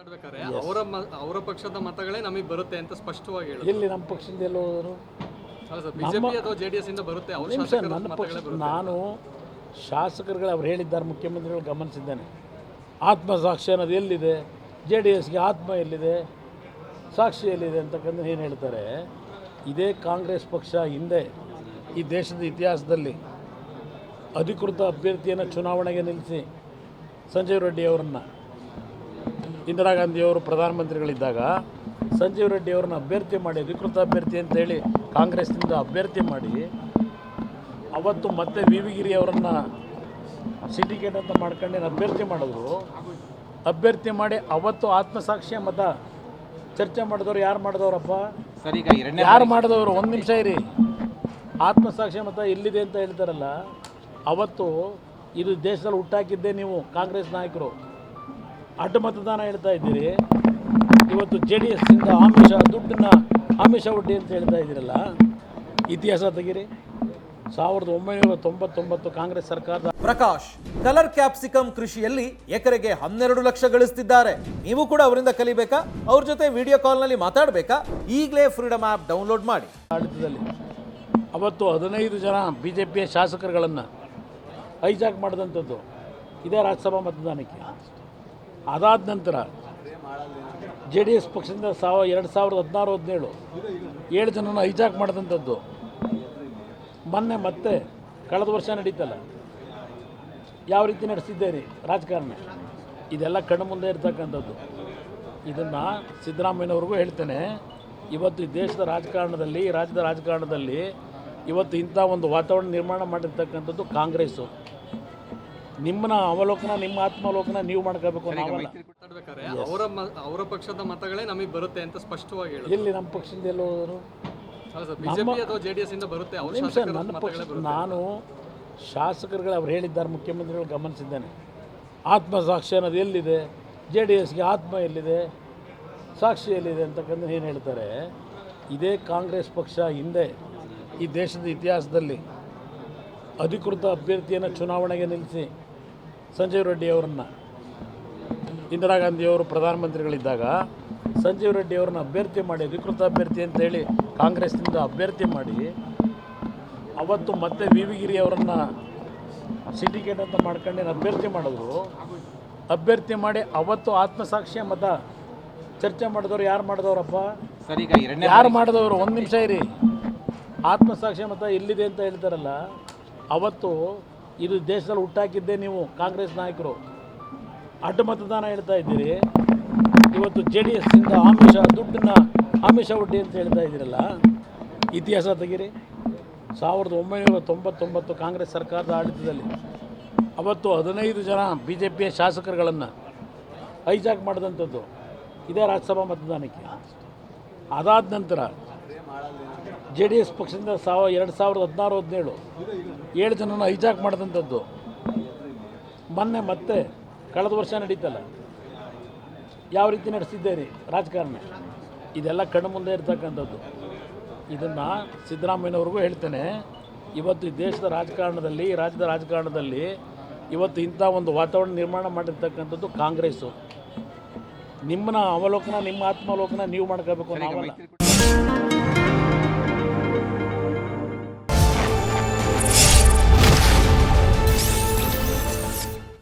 ಮಾತಾಡ್ಬೇಕಾದ್ರೆ ಅವರ ಪಕ್ಷದ ಮತಗಳೇ ನಮಗೆ ಬರುತ್ತೆ ಅಂತ ಸ್ಪಷ್ಟವಾಗಿ ಹೇಳಿ. ಎಲ್ಲಿ ನಮ್ಮ ಪಕ್ಷದಿಂದ ಎಲ್ಲೋ ಹೋದರು? ಅಲ್ಲ ಸರ್, ಬಿಜೆಪಿ ಅಥವಾ ಜೆಡಿಎಸ್ ಇಂದ ಬರುತ್ತೆ ಅವ್ರ ನಿಮಿಷ ಶಾಸಕರ ನನ್ನ ಪಕ್ಷ ಮತಗಳೇ ಬರುತ್ತೆ. ನಾನು ಶಾಸಕರುಗಳು ಅವ್ರು ಹೇಳಿದ್ದಾರೆ, ಮುಖ್ಯಮಂತ್ರಿಗಳು ಗಮನಿಸಿದ್ದೇನೆ. ಆತ್ಮಸಾಕ್ಷಿ ಅನ್ನೋದು ಎಲ್ಲಿದೆ? ಜೆ ಡಿ ಎಸ್ಗೆ ಆತ್ಮ ಎಲ್ಲಿದೆ, ಸಾಕ್ಷಿ ಎಲ್ಲಿದೆ ಅಂತಕ್ಕಂಥ ಏನು ಹೇಳ್ತಾರೆ. ಇದೇ ಕಾಂಗ್ರೆಸ್ ಪಕ್ಷ ಹಿಂದೆ ಈ ದೇಶದ ಇತಿಹಾಸದಲ್ಲಿ ಅಧಿಕೃತ ಅಭ್ಯರ್ಥಿಯನ್ನು ಚುನಾವಣೆಗೆ ನಿಲ್ಲಿಸಿ ಸಂಜೀವ್ ರೆಡ್ಡಿ ಅವರನ್ನು, ಇಂದಿರಾ ಗಾಂಧಿಯವರು ಪ್ರಧಾನಮಂತ್ರಿಗಳಿದ್ದಾಗ ಸಂಜೀವ್ ರೆಡ್ಡಿ ಅವರನ್ನ ಅಭ್ಯರ್ಥಿ ಮಾಡಿ, ಅಧಿಕೃತ ಅಭ್ಯರ್ಥಿ ಅಂತೇಳಿ ಕಾಂಗ್ರೆಸ್ನಿಂದ ಅಭ್ಯರ್ಥಿ ಮಾಡಿ, ಅವತ್ತು ಮತ್ತೆ ವಿ ವಿ ಗಿರಿ ಅವರನ್ನು ಸಿಂಡಿಕೇಟ್ ಅಂತ ಮಾಡ್ಕೊಂಡು ಅಭ್ಯರ್ಥಿ ಮಾಡಿದ್ರು. ಅಭ್ಯರ್ಥಿ ಮಾಡಿ ಅವತ್ತು ಆತ್ಮಸಾಕ್ಷಿಯ ಮತ ಚರ್ಚೆ ಮಾಡಿದವರು ಯಾರು ಮಾಡಿದವರಪ್ಪ? ಯಾರು ಮಾಡಿದವರು? ಒಂದು ನಿಮಿಷ ಇರಿ. ಆತ್ಮಸಾಕ್ಷಿ ಮತ ಎಲ್ಲಿದೆ ಅಂತ ಹೇಳ್ತಾರಲ್ಲ, ಅವತ್ತು ಇದು ದೇಶದಲ್ಲಿ ಹುಟ್ಟಾಕಿದ್ದೇ ನೀವು ಕಾಂಗ್ರೆಸ್ ನಾಯಕರು. ಅಡ್ಡ ಮತದಾನ ಹೇಳ್ತಾ ಇದ್ದೀರಿ. ಇವತ್ತು ಜೆ ಡಿ ಎಸ್ಸಿಂದ ಆಮಿಷ, ದುಡ್ಡನ್ನ ಆಮಿಷ ಒಡ್ಡಿ ಅಂತ ಹೇಳ್ತಾ ಇದ್ದೀರಲ್ಲ. ಇತಿಹಾಸ ತೆಗೀರಿ. 1999 ಕಾಂಗ್ರೆಸ್ ಸರ್ಕಾರದ ಪ್ರಕಾಶ್ ಕಲರ್ ಕ್ಯಾಪ್ಸಿಕಮ್ ಕೃಷಿಯಲ್ಲಿ ಎಕರೆಗೆ 12 ಲಕ್ಷ ಗಳಿಸ್ತಿದ್ದಾರೆ. ನೀವು ಕೂಡ ಅವರಿಂದ ಕಲಿಬೇಕಾ? ಅವ್ರ ಜೊತೆ ವಿಡಿಯೋ ಕಾಲ್ನಲ್ಲಿ ಮಾತಾಡಬೇಕಾ? ಈಗಲೇ ಫ್ರೀಡಮ್ ಆ್ಯಪ್ ಡೌನ್ಲೋಡ್ ಮಾಡಿ. ಆಡಳಿತದಲ್ಲಿ ಅವತ್ತು 15 ಜನ ಬಿ ಜೆ ಪಿಯ ಶಾಸಕರುಗಳನ್ನು ಹೈಜಾಕ್ ಮಾಡಿದಂಥದ್ದು ಇದೇ ರಾಜ್ಯಸಭಾ ಮತದಾನಕ್ಕೆ. ಅದಾದ ನಂತರ ಜೆ ಡಿ ಎಸ್ ಪಕ್ಷದಿಂದ 2016-17 7 ಜನನ ಹೈಜಾಕ್ ಮಾಡಿದಂಥದ್ದು ಮೊನ್ನೆ ಮತ್ತೆ ಕಳೆದ ವರ್ಷ ನಡೀತಲ್ಲ. ಯಾವ ರೀತಿ ನಡೆಸಿದ್ದೇನೆ ರಾಜಕಾರಣ, ಇದೆಲ್ಲ ಕಣ್ಣು ಮುಂದೆ ಇರ್ತಕ್ಕಂಥದ್ದು. ಇದನ್ನು ಸಿದ್ದರಾಮಯ್ಯನವ್ರಿಗೂ ಹೇಳ್ತೇನೆ. ಇವತ್ತು ಈ ದೇಶದ ರಾಜಕಾರಣದಲ್ಲಿ, ರಾಜ್ಯದ ರಾಜಕಾರಣದಲ್ಲಿ ಇವತ್ತು ಇಂಥ ಒಂದು ವಾತಾವರಣ ನಿರ್ಮಾಣ ಮಾಡಿರ್ತಕ್ಕಂಥದ್ದು ಕಾಂಗ್ರೆಸ್ಸು. ನಿಮ್ಮನ್ನ ಅವಲೋಕನ, ನಿಮ್ಮ ಆತ್ಮಾವಲೋಕನ ನೀವು ಮಾಡ್ಕೋಬೇಕು. ನಾವಲ್ಲ. ಮಾತಾಡ್ಬೇಕಾದ್ರೆ ಅವರ ಪಕ್ಷದ ಮತಗಳೇ ನಮಗೆ ಬರುತ್ತೆ ಅಂತ ಸ್ಪಷ್ಟವಾಗಿ ಹೇಳಿ. ಎಲ್ಲಿ ನಮ್ಮ ಪಕ್ಷದಿಂದ ಎಲ್ಲೋ ಹೋದರು? ಅಲ್ಲ ಸರ್, ಬಿಜೆಪಿ ಅಥವಾ ಜೆಡಿಎಸ್ ಇಂದ ಬರುತ್ತೆ ಅವ್ರ ನಿಮಿಷ ಶಾಸಕರ ನನ್ನ ಪಕ್ಷ ಮತಗಳೇ ಬರುತ್ತೆ. ನಾನು ಶಾಸಕರುಗಳು ಅವ್ರು ಹೇಳಿದ್ದಾರೆ, ಮುಖ್ಯಮಂತ್ರಿಗಳು ಗಮನಿಸಿದ್ದೇನೆ. ಆತ್ಮಸಾಕ್ಷಿ ಅನ್ನೋದು ಎಲ್ಲಿದೆ? ಜೆ ಡಿ ಎಸ್ಗೆ ಆತ್ಮ ಎಲ್ಲಿದೆ, ಸಾಕ್ಷಿ ಎಲ್ಲಿದೆ ಅಂತಕ್ಕಂಥ ಏನು ಹೇಳ್ತಾರೆ. ಇದೇ ಕಾಂಗ್ರೆಸ್ ಪಕ್ಷ ಹಿಂದೆ ಈ ದೇಶದ ಇತಿಹಾಸದಲ್ಲಿ ಅಧಿಕೃತ ಅಭ್ಯರ್ಥಿಯನ್ನು ಚುನಾವಣೆಗೆ ನಿಲ್ಲಿಸಿ ಸಂಜೀವ್ ರೆಡ್ಡಿ ಅವರನ್ನು, ಇಂದಿರಾ ಗಾಂಧಿಯವರು ಪ್ರಧಾನಮಂತ್ರಿಗಳಿದ್ದಾಗ ಸಂಜೀವ್ ರೆಡ್ಡಿ ಅವ್ರನ್ನ ಅಭ್ಯರ್ಥಿ ಮಾಡಿ, ಅಧಿಕೃತ ಅಭ್ಯರ್ಥಿ ಅಂತೇಳಿ ಕಾಂಗ್ರೆಸ್ನಿಂದ ಅಭ್ಯರ್ಥಿ ಮಾಡಿ, ಅವತ್ತು ಮತ್ತೆ ವಿ ವಿ ಗಿರಿ ಅವರನ್ನು ಸಿಂಡಿಕೇಟ್ ಅಂತ ಮಾಡ್ಕೊಂಡು ಅಭ್ಯರ್ಥಿ ಮಾಡಿದ್ರು. ಅಭ್ಯರ್ಥಿ ಮಾಡಿ ಅವತ್ತು ಆತ್ಮಸಾಕ್ಷಿಯ ಮತ ಚರ್ಚೆ ಮಾಡಿದವರು ಯಾರು ಮಾಡಿದವರಪ್ಪ? ಯಾರು ಮಾಡಿದವರು? ಒಂದು ನಿಮಿಷ ಇರಿ. ಆತ್ಮಸಾಕ್ಷಿ ಮತ ಎಲ್ಲಿದೆ ಅಂತ ಹೇಳ್ತಾರಲ್ಲ, ಅವತ್ತು ಇದು ದೇಶದಲ್ಲಿ ಹುಟ್ಟಾಕಿದ್ದೇ ನೀವು ಕಾಂಗ್ರೆಸ್ ನಾಯಕರು. ಅಡ್ಡ ಮತದಾನ ಹೇಳ್ತಾ ಇದ್ದೀರಿ. ಇವತ್ತು ಜೆ ಡಿ ಎಸ್ಸಿಂದ ಆಮಿಷ, ದುಡ್ಡನ್ನ ಆಮಿಷ ಒಡ್ಡಿ ಅಂತ ಹೇಳ್ತಾ ಇದ್ದೀರಲ್ಲ. ಇತಿಹಾಸ ತೆಗೀರಿ. 1999 ಕಾಂಗ್ರೆಸ್ ಸರ್ಕಾರದ ಆಡಳಿತದಲ್ಲಿ ಅವತ್ತು 15 ಜನ ಬಿ ಜೆ ಪಿಯ ಶಾಸಕರುಗಳನ್ನು ಹೈಜಾಕ್ ಮಾಡಿದಂಥದ್ದು ಇದೇ ರಾಜ್ಯಸಭಾ ಮತದಾನಕ್ಕೆ. ಅದಾದ ನಂತರ ಜೆ ಡಿ ಎಸ್ ಪಕ್ಷದಿಂದ 2016-17 7 ಜನನ ಹೈಜಾಕ್ ಮಾಡಿದಂಥದ್ದು ಮೊನ್ನೆ ಮತ್ತೆ ಕಳೆದ ವರ್ಷ ನಡೀತಲ್ಲ. ಯಾವ ರೀತಿ ನಡೆಸಿದ್ದೇನೆ ರಾಜಕಾರಣ, ಇದೆಲ್ಲ ಕಣ್ಣು ಮುಂದೆ ಇರ್ತಕ್ಕಂಥದ್ದು. ಇದನ್ನು ಸಿದ್ದರಾಮಯ್ಯನವ್ರಿಗೂ ಹೇಳ್ತೇನೆ. ಇವತ್ತು ಈ ದೇಶದ ರಾಜಕಾರಣದಲ್ಲಿ, ರಾಜ್ಯದ ರಾಜಕಾರಣದಲ್ಲಿ ಇವತ್ತು ಇಂಥ ಒಂದು ವಾತಾವರಣ ನಿರ್ಮಾಣ ಮಾಡಿರ್ತಕ್ಕಂಥದ್ದು ಕಾಂಗ್ರೆಸ್ಸು. ನಿಮ್ಮನ್ನ ಅವಲೋಕನ, ನಿಮ್ಮ ಆತ್ಮಾವಲೋಕನ ನೀವು ಮಾಡ್ಕೋಬೇಕು. ನಾವಲ್ಲ.